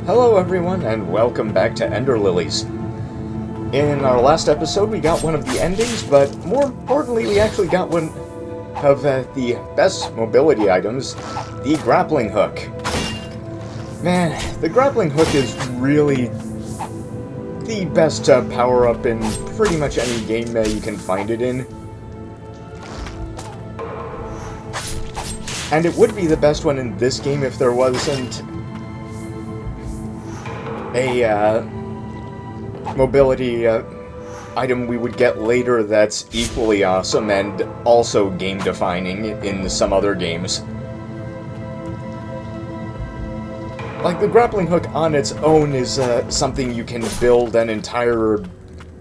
Hello everyone, and welcome back to Ender Lilies. In our last episode, we got one of the endings, but more importantly, we actually got one of the best mobility items, the grappling hook. Man, the grappling hook is really the best power-up in pretty much any game you can find it in. And it would be the best one in this game if there wasn't a mobility item we would get later that's equally awesome and also game-defining in some other games. Like, the grappling hook on its own is something you can build an entire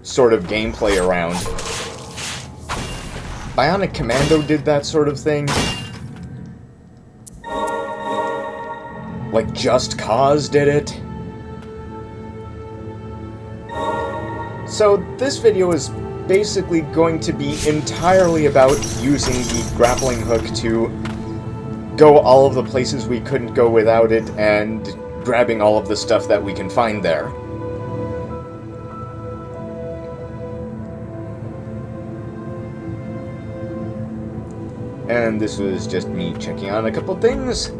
sort of gameplay around. Bionic Commando did that sort of thing. Like, Just Cause did it. So this video is basically going to be entirely about using the grappling hook to go all of the places we couldn't go without it and grabbing all of the stuff that we can find there. And this was just me checking on a couple things.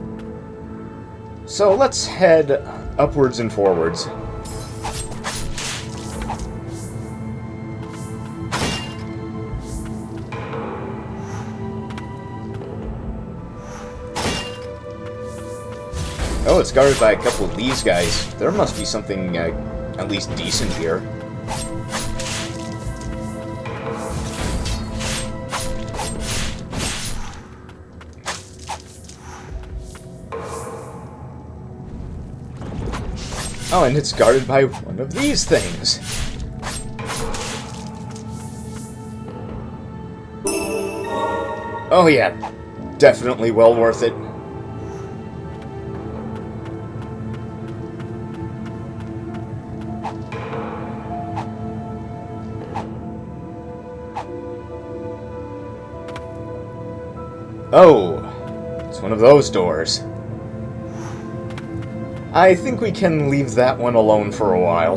So let's head upwards and forwards. Oh, it's guarded by a couple of these guys. There must be something at least decent here. Oh, and it's guarded by one of these things. Oh yeah, definitely well worth it. Oh, it's one of those doors. I think we can leave that one alone for a while.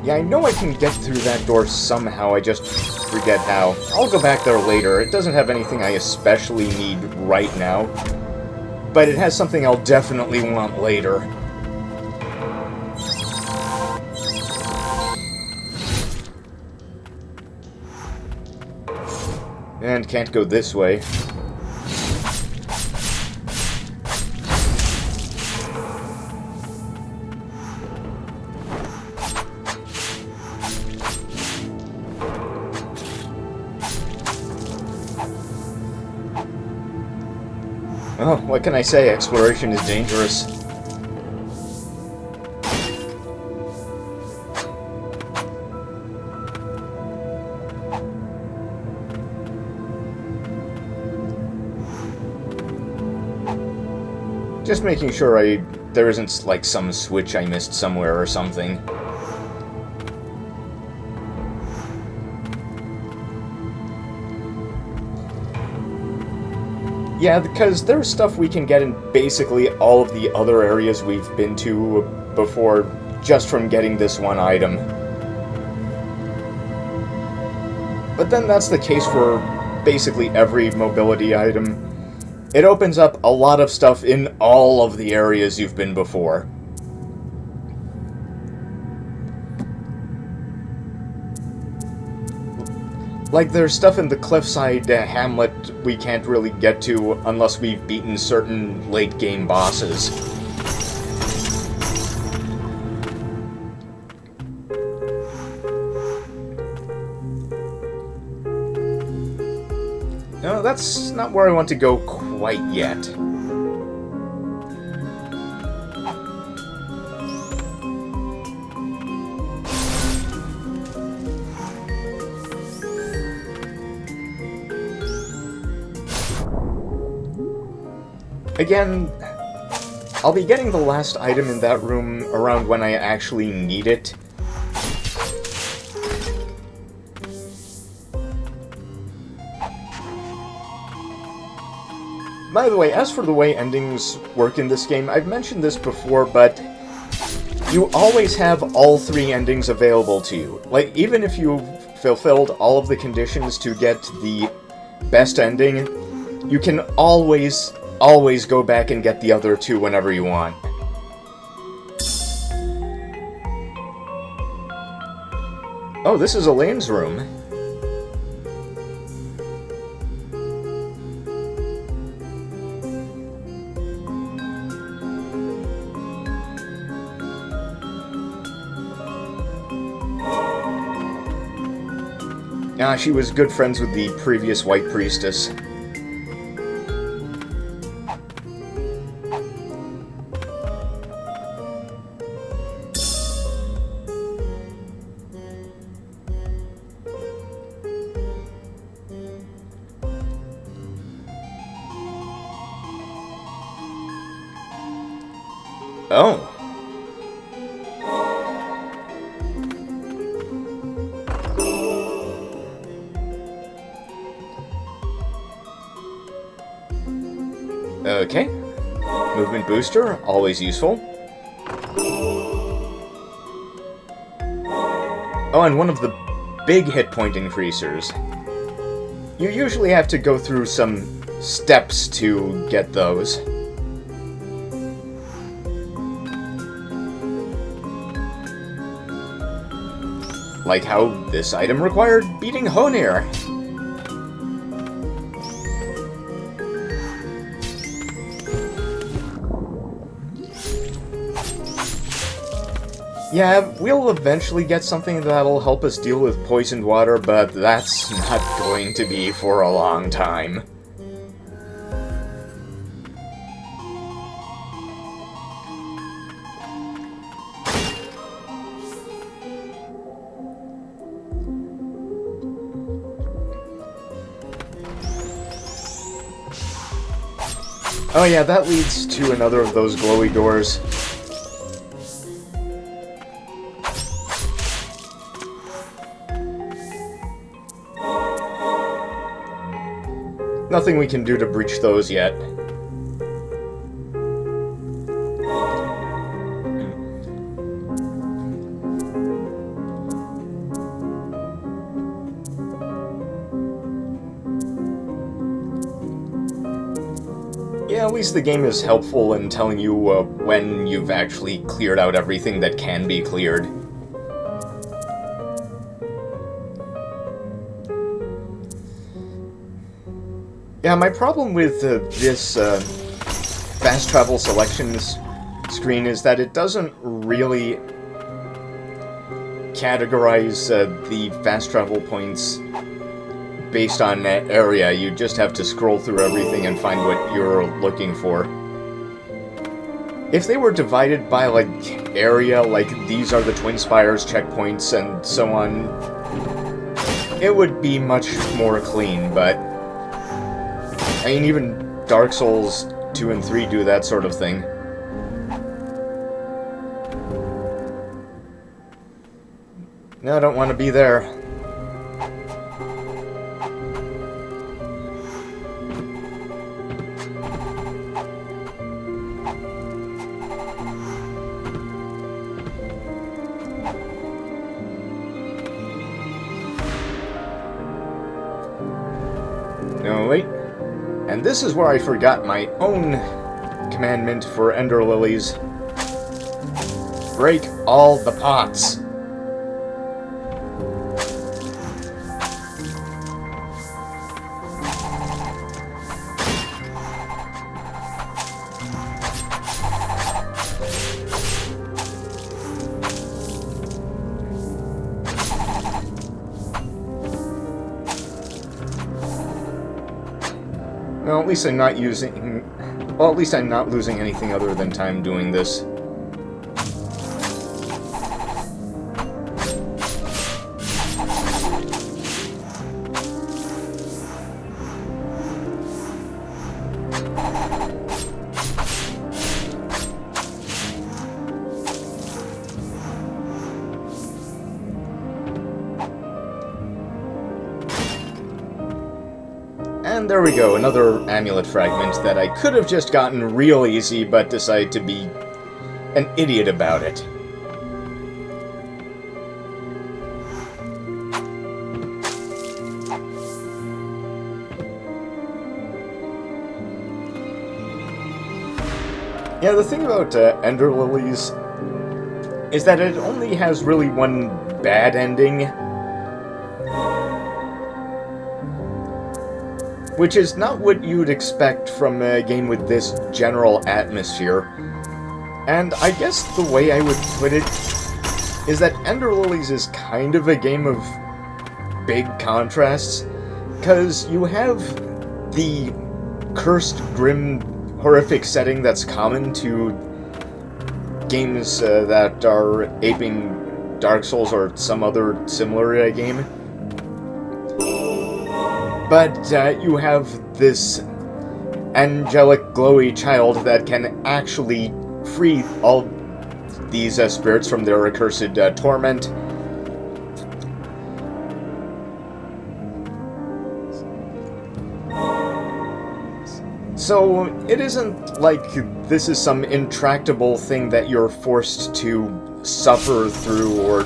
Yeah, I know I can get through that door somehow, I just forget how. I'll go back there later. It doesn't have anything I especially need right now, but it has something I'll definitely want later. And can't go this way. Oh, what can I say? Exploration is dangerous. Just making sure there isn't, like, some switch I missed somewhere or something. Yeah, because there's stuff we can get in basically all of the other areas we've been to before just from getting this one item. But then that's the case for basically every mobility item. It opens up a lot of stuff in all of the areas you've been before. Like, there's stuff in the cliffside hamlet we can't really get to unless we've beaten certain late-game bosses. No, that's not where I want to go quite yet. Again, I'll be getting the last item in that room around when I actually need it. By the way, as for the way endings work in this game, I've mentioned this before, but you always have all 3 endings available to you. Like, even if you've fulfilled all of the conditions to get the best ending, you can always go back and get the other 2 whenever you want. Oh, this is Elaine's room. Ah, she was good friends with the previous White Priestess. Oh. Okay. Movement booster, always useful. Oh, and one of the big hit point increasers. You usually have to go through some steps to get those. Like how this item required beating Honir. Yeah, we'll eventually get something that'll help us deal with poisoned water, but that's not going to be for a long time. Oh yeah, that leads to another of those glowy doors. Nothing we can do to breach those yet. Yeah, at least the game is helpful in telling you when you've actually cleared out everything that can be cleared. Yeah, my problem with this fast travel selections screen is that it doesn't really categorize the fast travel points based on that area. You just have to scroll through everything and find what you're looking for. If they were divided by, like, area, like these are the Twin Spires checkpoints and so on, it would be much more clean, but I mean, even Dark Souls 2 and 3 do that sort of thing. No, I don't want to be there. No, wait. And this is where I forgot my own commandment for Ender Lilies. Break all the pots. Well, at least I'm not using... Well, at least I'm not losing anything other than time doing this. And there we go, another amulet fragment that I could have just gotten real easy, but decided to be an idiot about it. Yeah, the thing about Ender Lilies is that it only has really one bad ending, which is not what you'd expect from a game with this general atmosphere. And I guess the way I would put it is that Ender Lilies is kind of a game of big contrasts, because you have the cursed, grim, horrific setting that's common to games that are aping Dark Souls or some other similar game. But you have this angelic, glowy child that can actually free all these spirits from their accursed torment. So, it isn't like this is some intractable thing that you're forced to suffer through, or,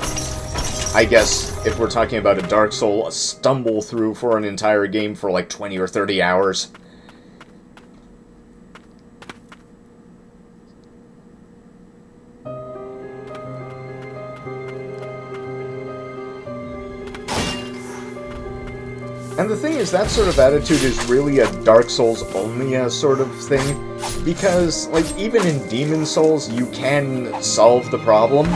I guess, if we're talking about a Dark Soul, stumble through for an entire game for like 20 or 30 hours. And the thing is, that sort of attitude is really a Dark Souls-only sort of thing, because, like, even in Demon Souls, you can solve the problem.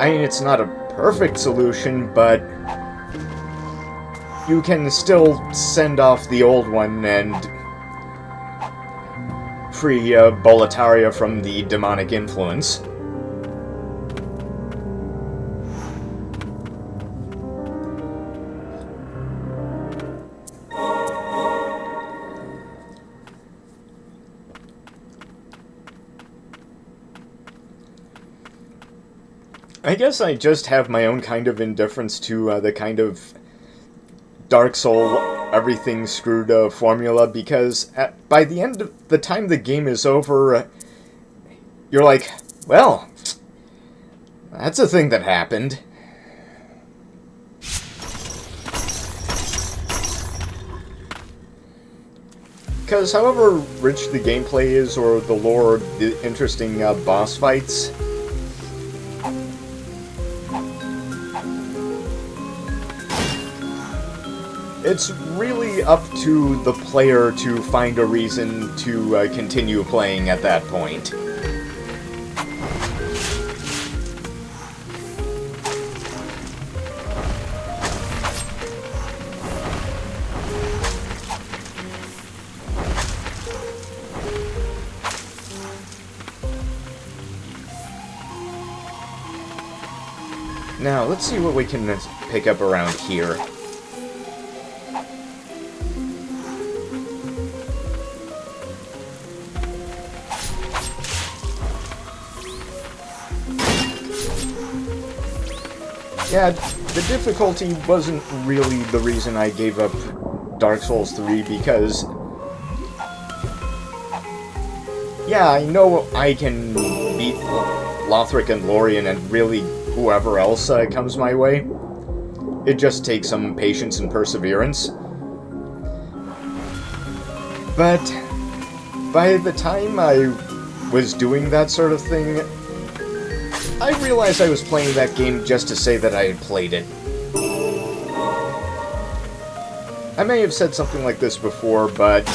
I mean, it's not a perfect solution, but you can still send off the old one and free Boletaria from the demonic influence. I guess I just have my own kind of indifference to the kind of Dark Soul, everything screwed formula, because by the end of the time the game is over, you're like, well, that's a thing that happened. Because however rich the gameplay is, or the lore, or the interesting boss fights, it's really up to the player to find a reason to continue playing at that point. Now, let's see what we can pick up around here. Yeah, the difficulty wasn't really the reason I gave up Dark Souls 3, because yeah, I know I can beat Lothric and Lorien and really whoever else comes my way. It just takes some patience and perseverance. But by the time I was doing that sort of thing, I realized I was playing that game just to say that I had played it. I may have said something like this before, but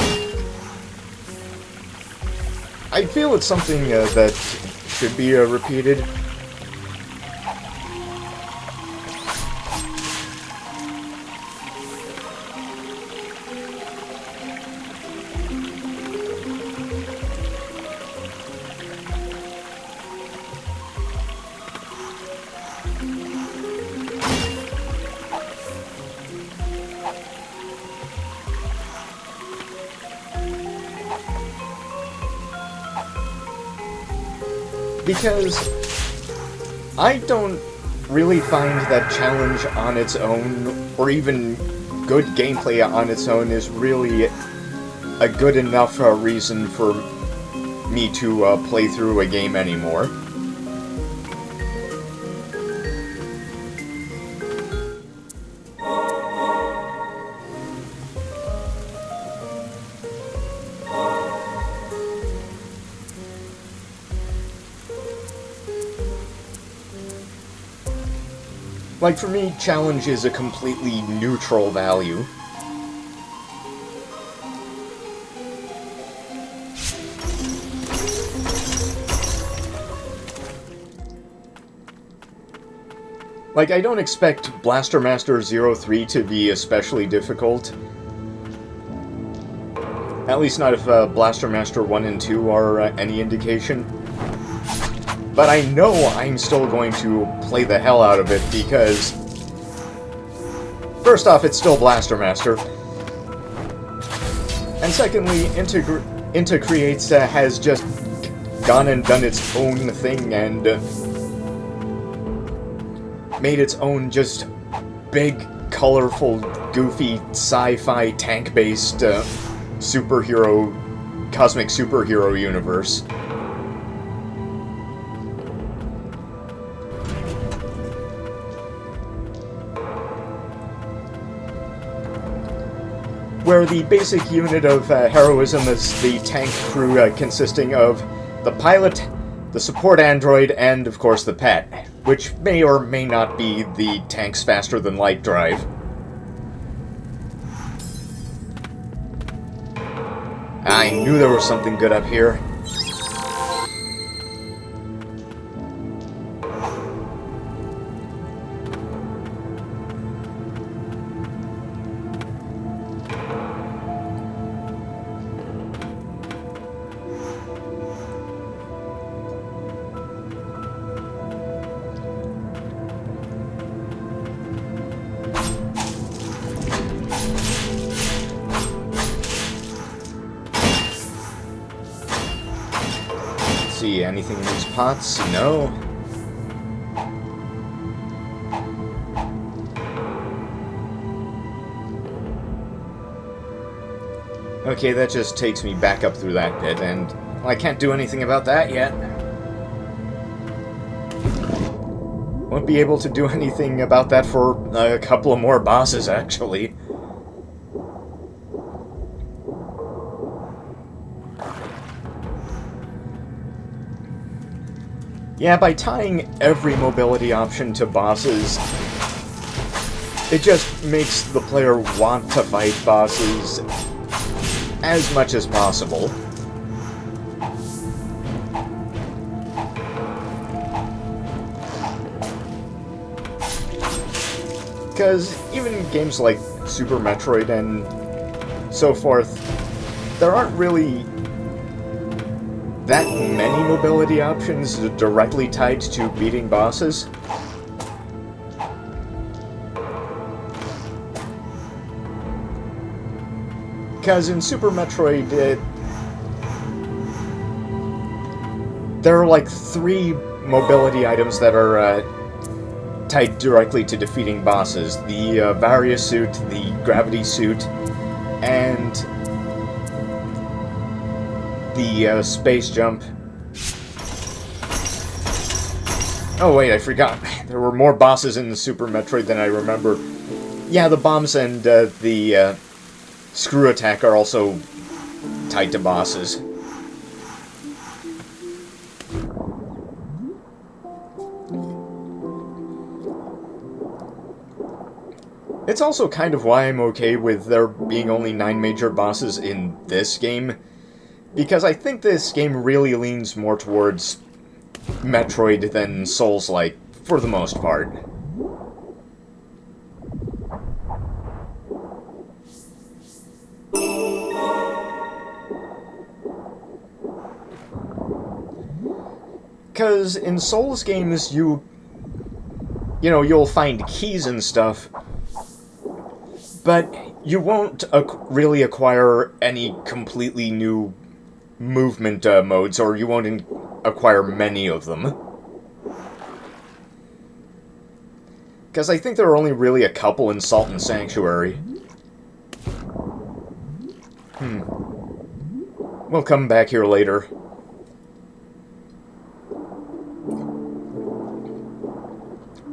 I feel it's something that should be repeated. Because I don't really find that challenge on its own, or even good gameplay on its own, is really a good enough reason for me to play through a game anymore. Like, for me, challenge is a completely neutral value. Like, I don't expect Blaster Master 03 to be especially difficult. At least not if Blaster Master 1 and 2 are any indication. But I know I'm still going to play the hell out of it because, first off, it's still Blaster Master. And secondly, Inta Creates has just gone and done its own thing and made its own just big, colorful, goofy, sci-fi, tank-based cosmic superhero universe. Where the basic unit of heroism is the tank crew consisting of the pilot, the support android, and, of course, the pet, which may or may not be the tank's faster-than-light drive. I knew there was something good up here. See anything in these pots? No. Okay, that just takes me back up through that pit, and I can't do anything about that yet. Won't be able to do anything about that for a couple of more bosses, actually. Yeah, by tying every mobility option to bosses, it just makes the player want to fight bosses as much as possible. Because even games like Super Metroid and so forth, there aren't really that many mobility options directly tied to beating bosses. Because in Super Metroid, there are like 3 mobility items that are tied directly to defeating bosses. The Varia suit, the Gravity suit, and the space jump. Oh wait, I forgot. There were more bosses in the Super Metroid than I remember. Yeah, the bombs and the screw attack are also tied to bosses. It's also kind of why I'm okay with there being only 9 major bosses in this game, because I think this game really leans more towards Metroid than Souls-like, for the most part. Because in Souls games, you know, you'll find keys and stuff, but you won't really acquire any completely new movement modes, or you won't acquire many of them. Because I think there are only really a couple in Salt and Sanctuary. We'll come back here later.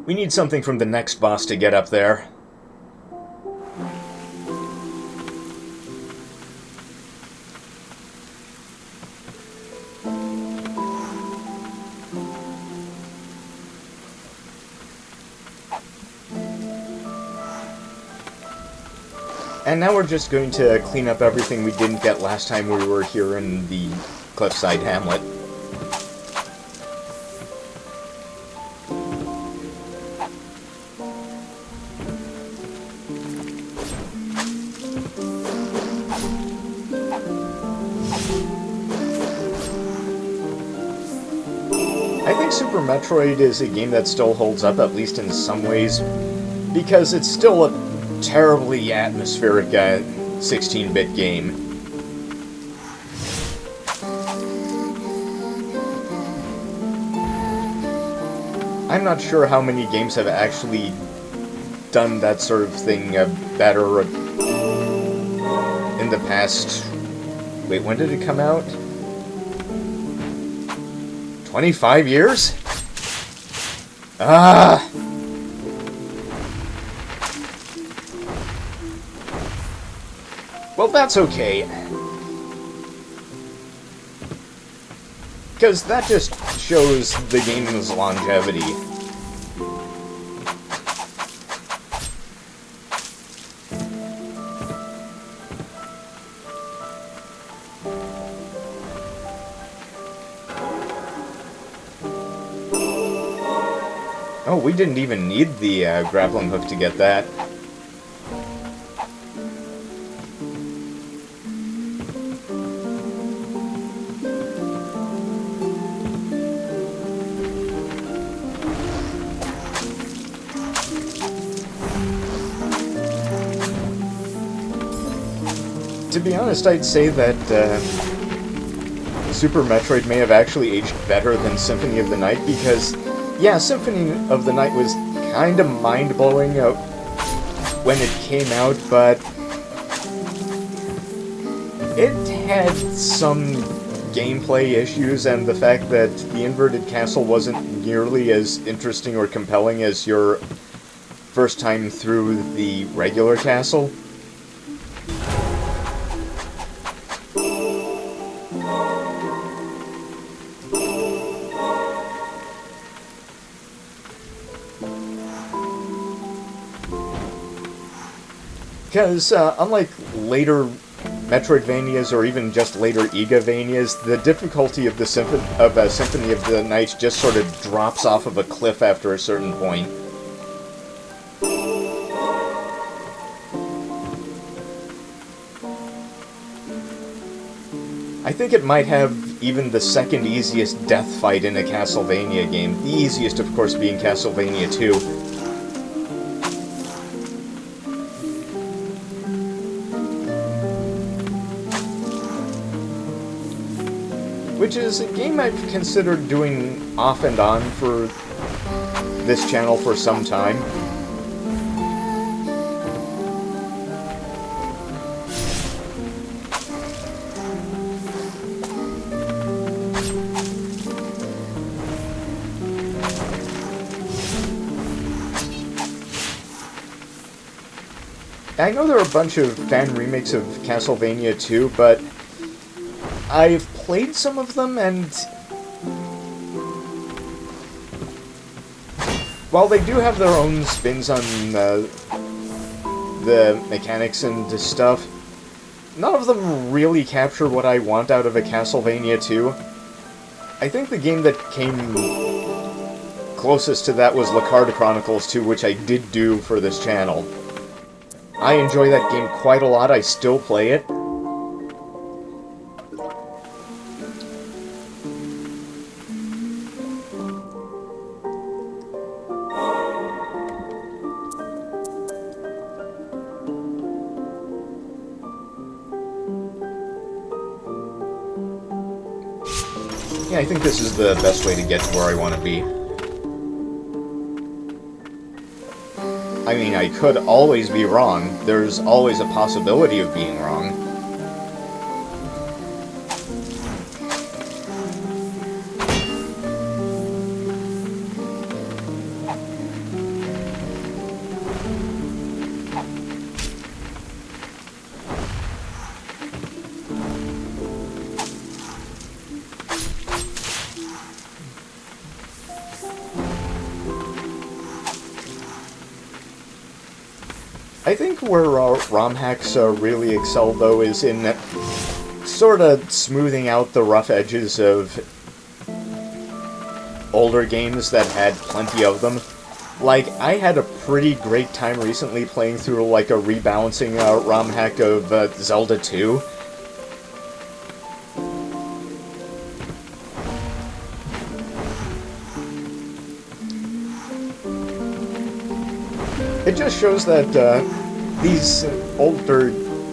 We need something from the next boss to get up there. And now we're just going to clean up everything we didn't get last time we were here in the Cliffside Hamlet. I think Super Metroid is a game that still holds up, at least in some ways, because it's still a terribly atmospheric 16-bit game. I'm not sure how many games have actually done that sort of thing better in the past. Wait, when did it come out? 25 years? Ah! Well, that's okay. Because that just shows the game's longevity. Oh, we didn't even need the grappling hook to get that. To be honest, I'd say that Super Metroid may have actually aged better than Symphony of the Night, because, yeah, Symphony of the Night was kind of mind-blowing when it came out, but it had some gameplay issues, and the fact that the inverted castle wasn't nearly as interesting or compelling as your first time through the regular castle. Because, unlike later Metroidvanias, or even just later Igavanias, the difficulty of the Symphony of the Night just sort of drops off of a cliff after a certain point. I think it might have even the second easiest death fight in a Castlevania game, the easiest, of course, being Castlevania 2. Which is a game I've considered doing off and on for this channel for some time. I know there are a bunch of fan remakes of Castlevania 2, but I've played some of them, and while they do have their own spins on the mechanics and stuff, none of them really capture what I want out of a Castlevania 2. I think the game that came closest to that was Lacarda Chronicles 2, which I did do for this channel. I enjoy that game quite a lot. I still play it. Yeah, I think this is the best way to get to where I want to be. I mean, I could always be wrong. There's always a possibility of being wrong. I think where romhacks really excel, though, is in sort of smoothing out the rough edges of older games that had plenty of them. Like, I had a pretty great time recently playing through, like, a rebalancing ROM hack of Zelda 2. It just shows that these older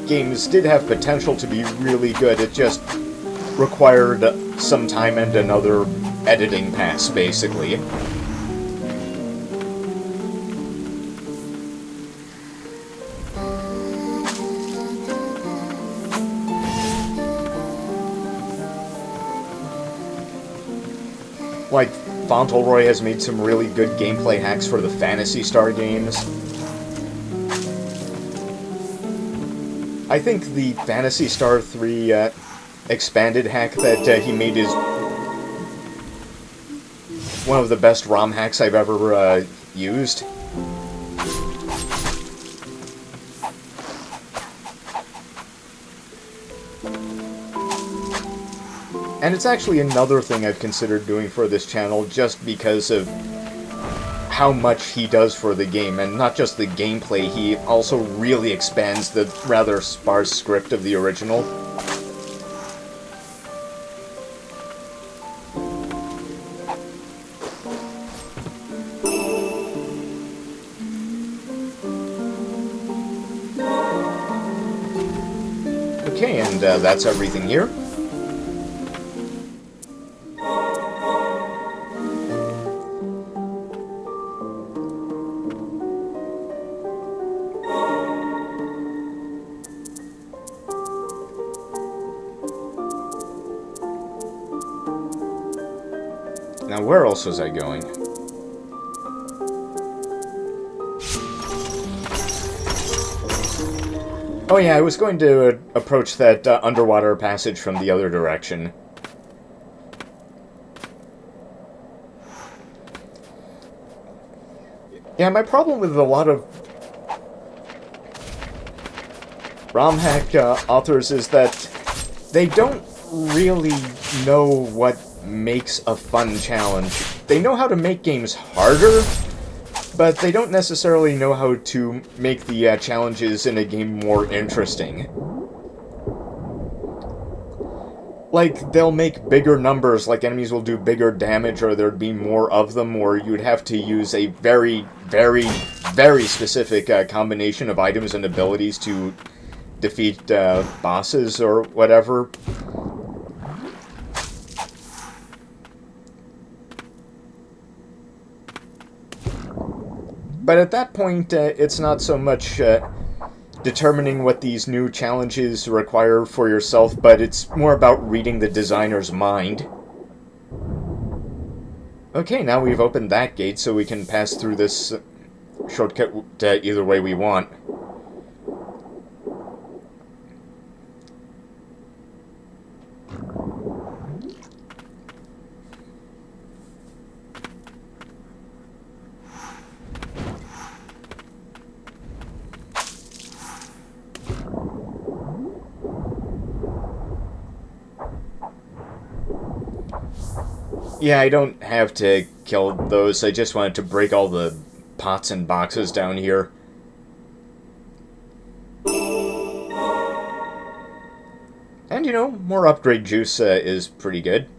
games did have potential to be really good. It just required some time and another editing pass, basically. Like, Fauntleroy has made some really good gameplay hacks for the Phantasy Star games. I think the Phantasy Star 3 expanded hack that he made is one of the best ROM hacks I've ever used. And it's actually another thing I've considered doing for this channel, just because of how much he does for the game, and not just the gameplay, he also really expands the rather sparse script of the original. Okay, and that's everything here. Now, where else was I going? Oh yeah, I was going to approach that underwater passage from the other direction. Yeah, my problem with a lot of ROM hack authors is that they don't really know what makes a fun challenge. They know how to make games harder, but they don't necessarily know how to make the challenges in a game more interesting. Like, they'll make bigger numbers, like enemies will do bigger damage, or there'd be more of them, or you'd have to use a very, very, very specific combination of items and abilities to defeat bosses or whatever. But at that point, it's not so much determining what these new challenges require for yourself, but it's more about reading the designer's mind. Okay, now we've opened that gate, so we can pass through this shortcut either way we want. Yeah, I don't have to kill those, I just wanted to break all the pots and boxes down here. And, you know, more upgrade juice is pretty good.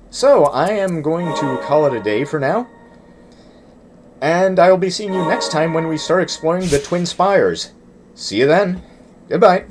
So, I am going to call it a day for now. And I'll be seeing you next time when we start exploring the Twin Spires. See you then. Goodbye.